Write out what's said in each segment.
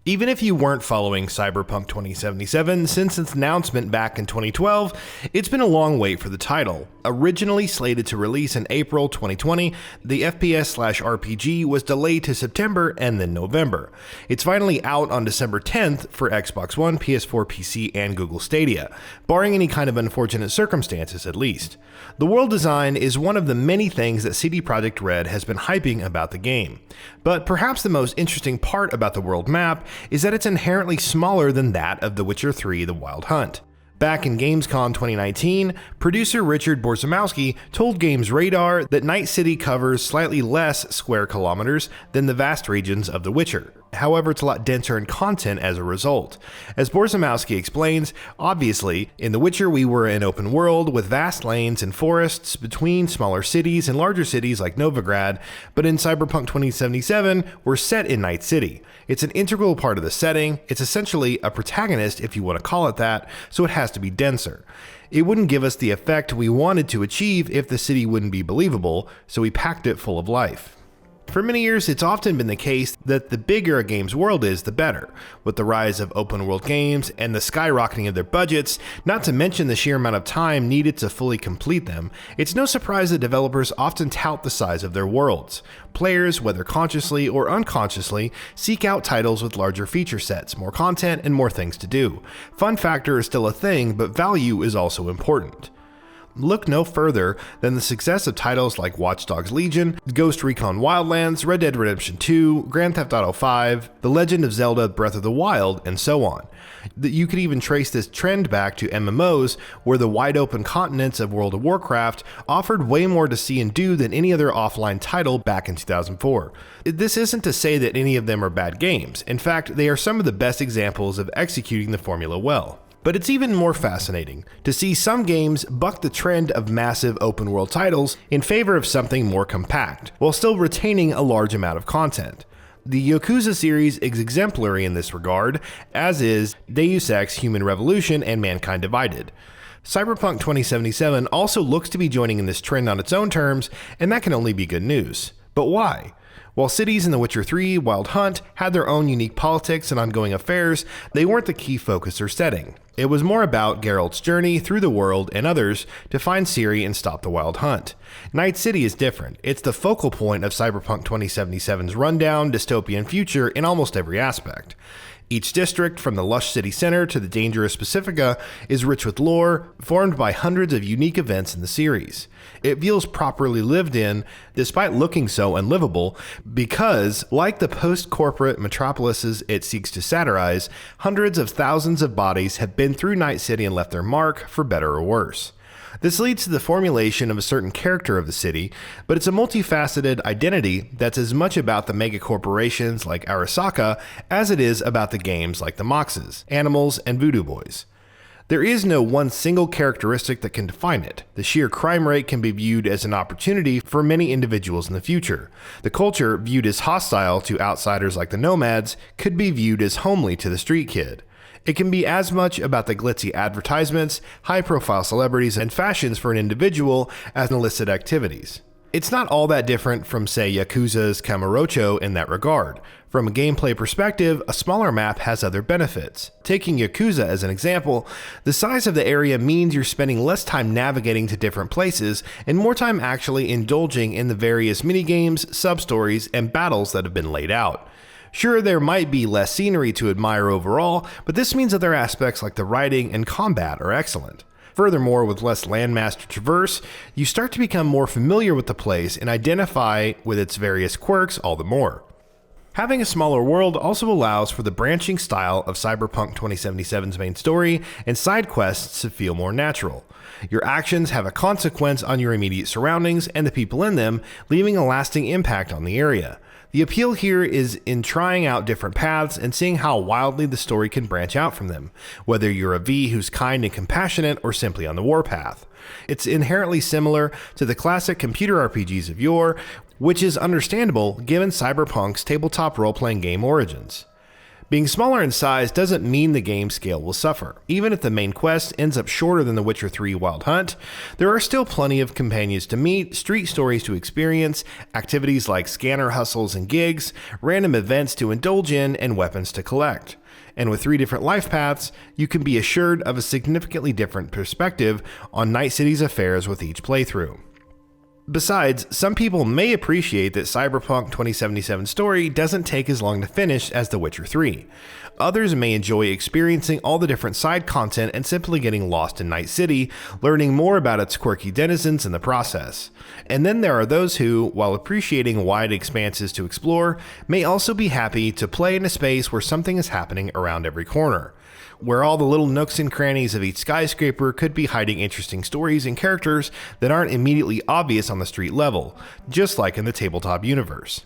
Even if you weren't following Cyberpunk 2077 since its announcement back in 2012, it's been a long wait for the title. Originally slated to release in April 2020, the FPS/RPG was delayed to September and then November. It's finally out on December 10th for Xbox One, PS4, PC, and Google Stadia, barring any kind of unfortunate circumstances at least. The world design is one of the many things that CD Projekt RED has been hyping about the game. But perhaps the most interesting part about the world map is that it's inherently smaller than that of The Witcher 3: The Wild Hunt. Back in Gamescom 2019, producer Richard Borzymowski told Games Radar that Night City covers slightly less square kilometers than the vast regions of The Witcher. However, it's a lot denser in content as a result. As Borzymowski explains, obviously, in The Witcher we were an open world with vast lanes and forests between smaller cities and larger cities like Novigrad, but in Cyberpunk 2077, we're set in Night City. It's an integral part of the setting, it's essentially a protagonist if you want to call it that, so it has to be denser. It wouldn't give us the effect we wanted to achieve if the city wouldn't be believable, so we packed it full of life. For many years, it's often been the case that the bigger a game's world is, the better. With the rise of open-world games and the skyrocketing of their budgets, not to mention the sheer amount of time needed to fully complete them, it's no surprise that developers often tout the size of their worlds. Players, whether consciously or unconsciously, seek out titles with larger feature sets, more content, and more things to do. Fun factor is still a thing, but value is also important. Look no further than the success of titles like Watch Dogs Legion, Ghost Recon Wildlands, Red Dead Redemption 2, Grand Theft Auto 5, The Legend of Zelda Breath of the Wild, and so on. You could even trace this trend back to MMOs, where the wide open continents of World of Warcraft offered way more to see and do than any other offline title back in 2004. This isn't to say that any of them are bad games. In fact, they are some of the best examples of executing the formula well. But it's even more fascinating to see some games buck the trend of massive open world titles in favor of something more compact, while still retaining a large amount of content. The Yakuza series is exemplary in this regard, as is Deus Ex: Human Revolution and Mankind Divided. Cyberpunk 2077 also looks to be joining in this trend on its own terms, and that can only be good news. But why? While cities in The Witcher 3: Wild Hunt had their own unique politics and ongoing affairs, they weren't the key focus or setting. It was more about Geralt's journey through the world and others to find Ciri and stop the Wild Hunt. Night City is different. It's the focal point of Cyberpunk 2077's rundown, dystopian future in almost every aspect. Each district, from the lush city center to the dangerous Pacifica, is rich with lore, formed by hundreds of unique events in the series. It feels properly lived in, despite looking so unlivable, because, like the post-corporate metropolises it seeks to satirize, hundreds of thousands of bodies have been through Night City and left their mark, for better or worse. This leads to the formulation of a certain character of the city, but it's a multifaceted identity that's as much about the megacorporations like Arasaka as it is about the games like the Moxes, Animals, and Voodoo Boys. There is no one single characteristic that can define it. The sheer crime rate can be viewed as an opportunity for many individuals in the future. The culture, viewed as hostile to outsiders like the Nomads, could be viewed as homely to the street kid. It can be as much about the glitzy advertisements, high-profile celebrities, and fashions for an individual as illicit activities. It's not all that different from, say, Yakuza's Kamurocho in that regard. From a gameplay perspective, a smaller map has other benefits. Taking Yakuza as an example, the size of the area means you're spending less time navigating to different places and more time actually indulging in the various minigames, sub-stories, and battles that have been laid out. Sure, there might be less scenery to admire overall, but this means other aspects like the writing and combat are excellent. Furthermore, with less landmass to traverse, you start to become more familiar with the place and identify with its various quirks all the more. Having a smaller world also allows for the branching style of Cyberpunk 2077's main story and side quests to feel more natural. Your actions have a consequence on your immediate surroundings and the people in them, leaving a lasting impact on the area. The appeal here is in trying out different paths and seeing how wildly the story can branch out from them, whether you're a V who's kind and compassionate or simply on the warpath. It's inherently similar to the classic computer RPGs of yore, which is understandable given Cyberpunk's tabletop role-playing game origins. Being smaller in size doesn't mean the game scale will suffer. Even if the main quest ends up shorter than The Witcher 3 Wild Hunt, there are still plenty of companions to meet, street stories to experience, activities like scanner hustles and gigs, random events to indulge in, and weapons to collect. And with 3 different life paths, you can be assured of a significantly different perspective on Night City's affairs with each playthrough. Besides, some people may appreciate that Cyberpunk 2077's story doesn't take as long to finish as The Witcher 3. Others may enjoy experiencing all the different side content and simply getting lost in Night City, learning more about its quirky denizens in the process. And then there are those who, while appreciating wide expanses to explore, may also be happy to play in a space where something is happening around every corner, where all the little nooks and crannies of each skyscraper could be hiding interesting stories and characters that aren't immediately obvious on the street level, just like in the tabletop universe.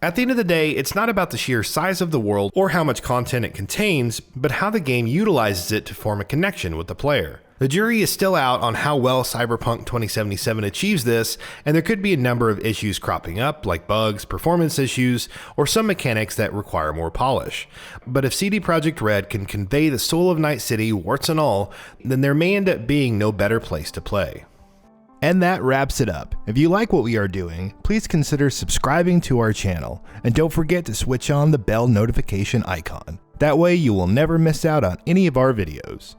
At the end of the day, it's not about the sheer size of the world or how much content it contains, but how the game utilizes it to form a connection with the player. The jury is still out on how well Cyberpunk 2077 achieves this, and there could be a number of issues cropping up, like bugs, performance issues, or some mechanics that require more polish. But if CD Projekt RED can convey the soul of Night City, warts and all, then there may end up being no better place to play. And that wraps it up. If you like what we are doing, please consider subscribing to our channel, and don't forget to switch on the bell notification icon. That way you will never miss out on any of our videos.